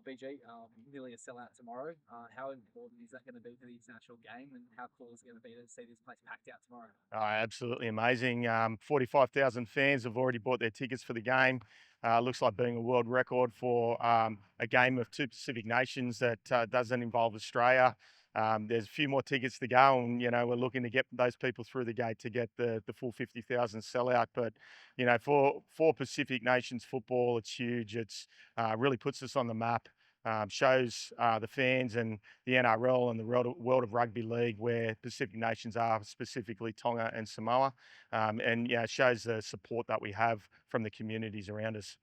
Well, BG, nearly a sellout tomorrow. How important is that going to be for the international game, and how cool is it going to be to see this place packed out tomorrow? Absolutely amazing. 45,000 fans have already bought their tickets for the game. Looks like being a world record for a game of two Pacific nations that doesn't involve Australia. There's a few more tickets to go, and we're looking to get those people through the gate to get the full 50,000 sellout. But for Pacific nations football, it's huge. It's really puts us on the map. Shows the fans and the NRL and the world of rugby league where Pacific nations are, specifically Tonga and Samoa, and it shows the support that we have from the communities around us.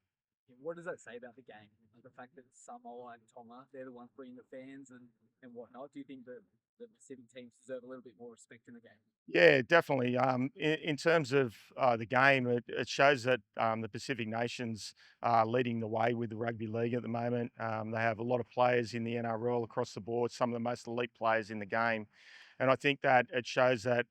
Yeah, what does that say about the game? Like the fact that Samoa and Tonga, they're the ones bringing the fans and whatnot. Do you think that the Pacific teams deserve a little bit more respect in the game? Yeah, definitely. In terms of the game, it shows that the Pacific nations are leading the way with the rugby league at the moment. They have a lot of players in the NRL across the board, some of the most elite players in the game. And I think that it shows that,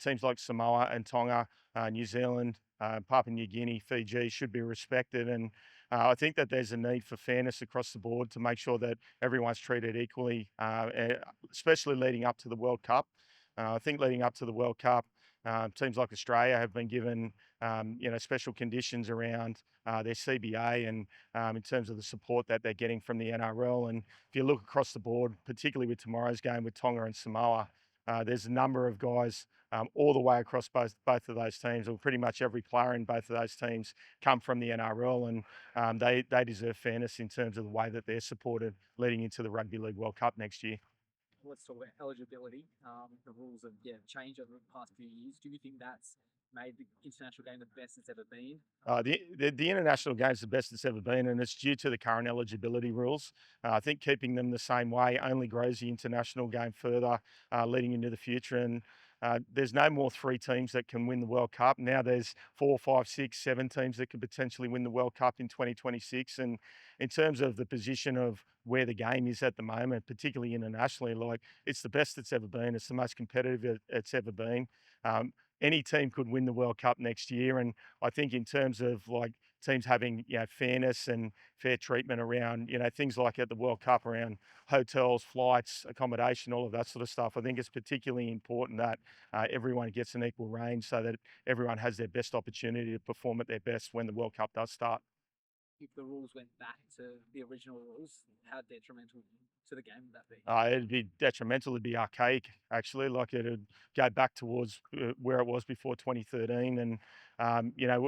teams like Samoa and Tonga, New Zealand, Papua New Guinea, Fiji should be respected. And I think that there's a need for fairness across the board to make sure that everyone's treated equally, especially leading up to the World Cup. I think leading up to the World Cup, teams like Australia have been given, special conditions around their CBA and in terms of the support that they're getting from the NRL. And if you look across the board, particularly with tomorrow's game with Tonga and Samoa, there's a number of guys all the way across both of those teams, or pretty much every player in both of those teams come from the NRL, and they deserve fairness in terms of the way that they're supported leading into the Rugby League World Cup next year. Let's talk about eligibility. The rules have changed over the past few years. Do you think that's made the international game the best it's ever been? The international game is the best it's ever been, and it's due to the current eligibility rules. I think keeping them the same way only grows the international game further, leading into the future. And there's no more three teams that can win the World Cup. Now there's four, five, six, seven teams that could potentially win the World Cup in 2026. And in terms of the position of where the game is at the moment, particularly internationally, like it's the best it's ever been. It's the most competitive it's ever been. Um, any team could win the World Cup next year, and I think in terms of like teams having fairness and fair treatment around things like at the World Cup around hotels, flights, accommodation, all of that sort of stuff. I think it's particularly important that everyone gets an equal range so that everyone has their best opportunity to perform at their best when the World Cup does start. If the rules went back to the original rules, how detrimental to the game would that be? It'd be detrimental. It'd be archaic, actually. Like it'd go back towards where it was before 2013. And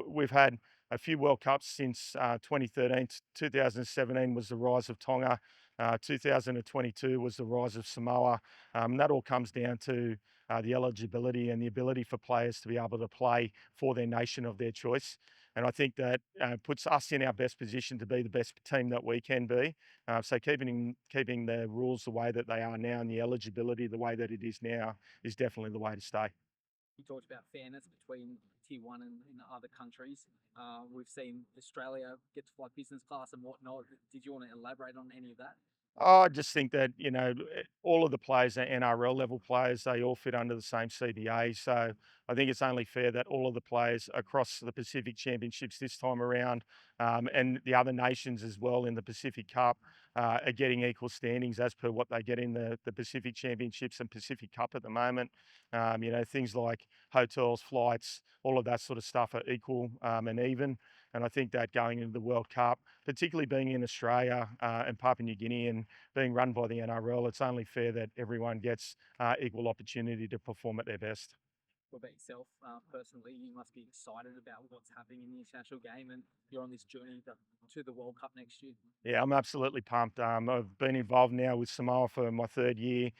we've had a few World Cups since 2013. 2017 was the rise of Tonga. 2022 was the rise of Samoa. That all comes down to the eligibility and the ability for players to be able to play for their nation of their choice. And I think that puts us in our best position to be the best team that we can be. So keeping the rules the way that they are now and the eligibility the way that it is now is definitely the way to stay. You talked about fairness between tier one and other countries. We've seen Australia get to fly business class and whatnot. Did you want to elaborate on any of that? I just think that, all of the players are NRL level players. They all fit under the same CBA. So I think it's only fair that all of the players across the Pacific Championships this time around, and the other nations as well in the Pacific Cup, are getting equal standings as per what they get in the Pacific Championships and Pacific Cup at the moment. Things like hotels, flights, all of that sort of stuff are equal and even. And I think that going into the World Cup, particularly being in Australia and Papua New Guinea and being run by the NRL, it's only fair that everyone gets equal opportunity to perform at their best. What about yourself personally? You must be excited about what's happening in the international game, and you're on this journey to the World Cup next year. Yeah, I'm absolutely pumped. I've been involved now with Samoa for my third year,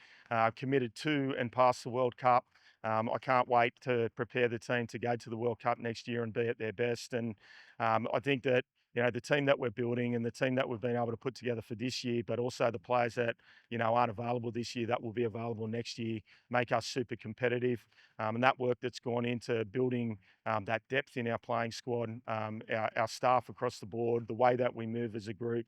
committed to and past the World Cup. I can't wait to prepare the team to go to the World Cup next year and be at their best. And I think that, the team that we're building and the team that we've been able to put together for this year, but also the players that, aren't available this year that will be available next year, make us super competitive. And that work that's gone into building that depth in our playing squad, our staff across the board, the way that we move as a group,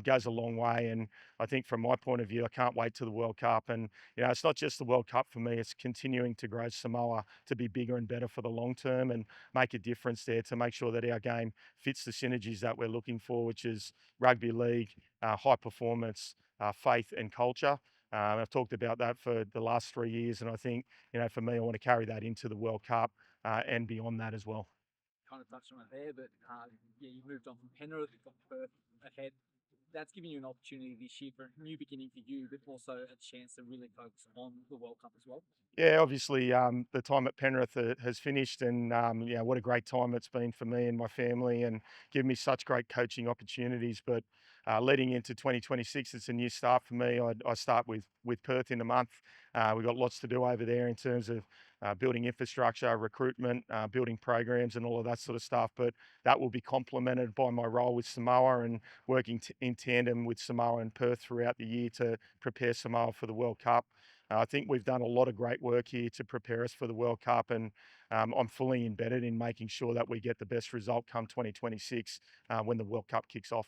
goes a long way. And I think from my point of view, I can't wait to the World Cup. And it's not just the World Cup for me; it's continuing to grow Samoa to be bigger and better for the long term and make a difference there to make sure that our game fits the synergies that we're looking for, which is rugby league, high performance, faith, and culture. I've talked about that for the last 3 years, and I think for me, I want to carry that into the World Cup and beyond that as well. Kind of touched on it there, but yeah, you moved on from Penrith, you've got Perth ahead. That's giving you an opportunity this year for a new beginning for you, but also a chance to really focus on the World Cup as well. Yeah, obviously, the time at Penrith has finished, and what a great time it's been for me and my family, and given me such great coaching opportunities. But leading into 2026, it's a new start for me. I start with Perth in a month. We've got lots to do over there in terms of building infrastructure, recruitment, building programs, and all of that sort of stuff. But that will be complemented by my role with Samoa and working in tandem with Samoa and Perth throughout the year to prepare Samoa for the World Cup. I think we've done a lot of great work here to prepare us for the World Cup, and I'm fully embedded in making sure that we get the best result come 2026 when the World Cup kicks off.